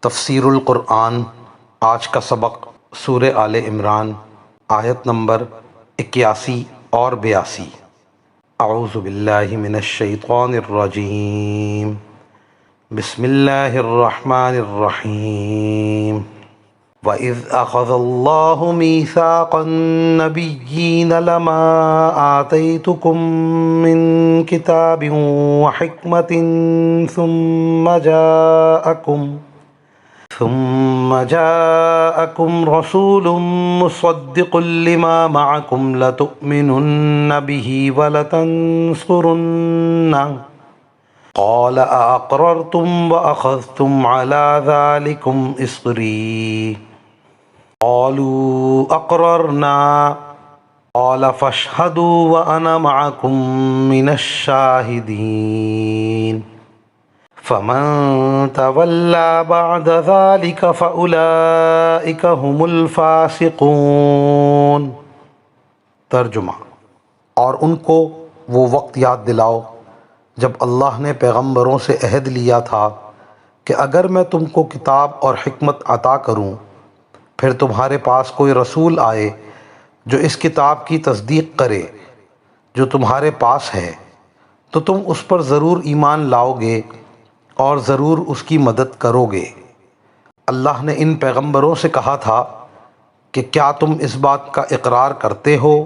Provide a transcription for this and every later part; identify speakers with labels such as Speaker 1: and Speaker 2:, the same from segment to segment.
Speaker 1: تفسیر القرآن۔ آج کا سبق سورہ آل عمران آیت نمبر 81 اور 82۔ اعوذ باللہ من الشیطان الرجیم، بسم اللہ الرحمن الرحیم۔ وَإِذْ أَخَذَ اللَّهُ مِيثَاقَ النَّبِيِّينَ لَمَا آتَيْتُكُم مِّن كِتَابٍ وَحِكْمَةٍ ثُمَّ جَاءَكُمْ رَسُولٌ مُّصَدِّقٌ لِّمَا مَعَكُمْ لَتُؤْمِنُنَّ بِهِ وَلَتَنصُرُنَّهُ قَالَ أَأَقْرَرْتُمْ وَأَخَذْتُمْ عَلَىٰ ذَٰلِكُمْ إِصْرِي قَالُوا أَقْرَرْنَا قَالَ فَاشْهَدُوا وَأَنَا مَعَكُمْ مِنَ الشَّاهِدِينَ فَمَن تَوَلَّىٰ بَعْدَ ذَٰلِكَ فَأُولَٰئِكَ هُمُ الْفَاسِقُونَ۔ ترجمہ۔ اور ان کو وہ وقت یاد دلاؤ جب اللہ نے پیغمبروں سے عہد لیا تھا کہ اگر میں تم کو کتاب اور حکمت عطا کروں، پھر تمہارے پاس کوئی رسول آئے جو اس کتاب کی تصدیق کرے جو تمہارے پاس ہے، تو تم اس پر ضرور ایمان لاؤ گے اور ضرور اس کی مدد کرو گے۔ اللہ نے ان پیغمبروں سے کہا تھا کہ کیا تم اس بات کا اقرار کرتے ہو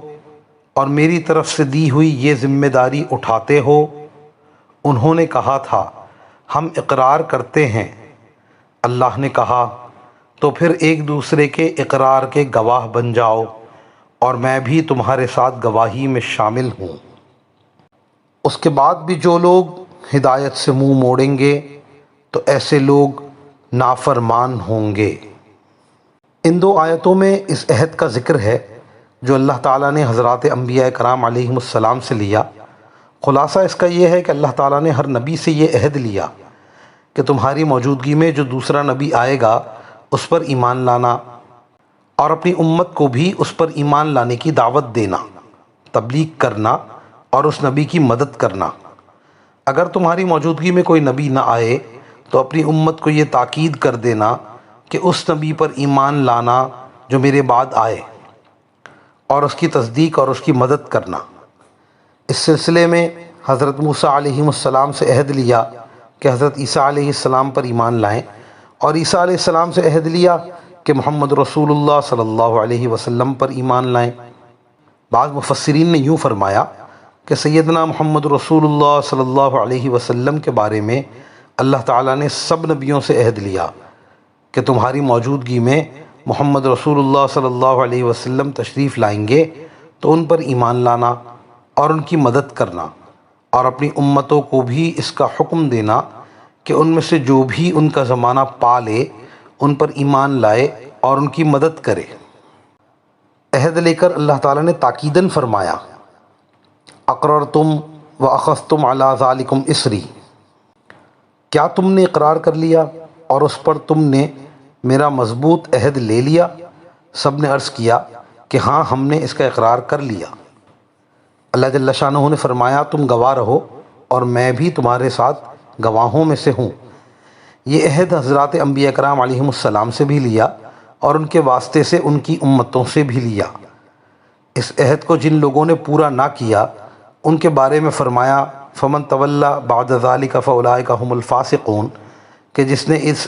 Speaker 1: اور میری طرف سے دی ہوئی یہ ذمہ داری اٹھاتے ہو؟ انہوں نے کہا تھا ہم اقرار کرتے ہیں۔ اللہ نے کہا تو پھر ایک دوسرے کے اقرار کے گواہ بن جاؤ اور میں بھی تمہارے ساتھ گواہی میں شامل ہوں۔ اس کے بعد بھی جو لوگ ہدایت سے منہ موڑیں گے تو ایسے لوگ نافرمان ہوں گے۔ ان دو آیتوں میں اس عہد کا ذکر ہے جو اللہ تعالیٰ نے حضرات انبیاء کرام علیہم السلام سے لیا۔ خلاصہ اس کا یہ ہے کہ اللہ تعالیٰ نے ہر نبی سے یہ عہد لیا کہ تمہاری موجودگی میں جو دوسرا نبی آئے گا اس پر ایمان لانا اور اپنی امت کو بھی اس پر ایمان لانے کی دعوت دینا، تبلیغ کرنا اور اس نبی کی مدد کرنا۔ اگر تمہاری موجودگی میں کوئی نبی نہ آئے تو اپنی امت کو یہ تاکید کر دینا کہ اس نبی پر ایمان لانا جو میرے بعد آئے اور اس کی تصدیق اور اس کی مدد کرنا۔ اس سلسلے میں حضرت موسیٰ علیہ السلام سے عہد لیا کہ حضرت عیسیٰ علیہ السلام پر ایمان لائیں، اور عیسیٰ علیہ السلام سے عہد لیا کہ محمد رسول اللہ صلی اللہ علیہ وسلم پر ایمان لائیں۔ بعض مفسرین نے یوں فرمایا کہ سیدنا محمد رسول اللہ صلی اللہ علیہ وسلم کے بارے میں اللہ تعالیٰ نے سب نبیوں سے عہد لیا کہ تمہاری موجودگی میں محمد رسول اللہ صلی اللہ علیہ وسلم تشریف لائیں گے تو ان پر ایمان لانا اور ان کی مدد کرنا، اور اپنی امتوں کو بھی اس کا حکم دینا کہ ان میں سے جو بھی ان کا زمانہ پا لے ان پر ایمان لائے اور ان کی مدد کرے۔ عہد لے کر اللہ تعالیٰ نے تاکیداً فرمایا اقررتم واخذتم علی ذالکم اصری، کیا تم نے اقرار کر لیا اور اس پر تم نے میرا مضبوط عہد لے لیا؟ سب نے عرض کیا کہ ہاں ہم نے اس کا اقرار کر لیا۔ اللہ جل شانہ نے فرمایا تم گواہ رہو اور میں بھی تمہارے ساتھ گواہوں میں سے ہوں۔ یہ عہد حضرات انبیاء کرام علیہم السلام سے بھی لیا اور ان کے واسطے سے ان کی امتوں سے بھی لیا۔ اس عہد کو جن لوگوں نے پورا نہ کیا ان کے بارے میں فرمایا فمن تولیٰ بعد ذالک فاولئک هم الفاسقون، کہ جس نے اس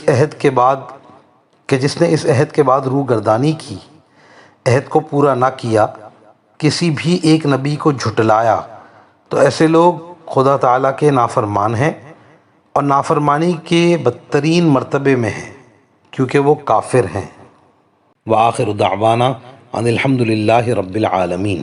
Speaker 1: عہد کے بعد روگردانی کی، عہد کو پورا نہ کیا، کسی بھی ایک نبی کو جھٹلایا، تو ایسے لوگ خدا تعالیٰ کے نافرمان ہیں اور نافرمانی کے بدترین مرتبے میں ہیں کیونکہ وہ کافر ہیں۔ وآخر دعوانا ان الحمد للہ رب العالمین۔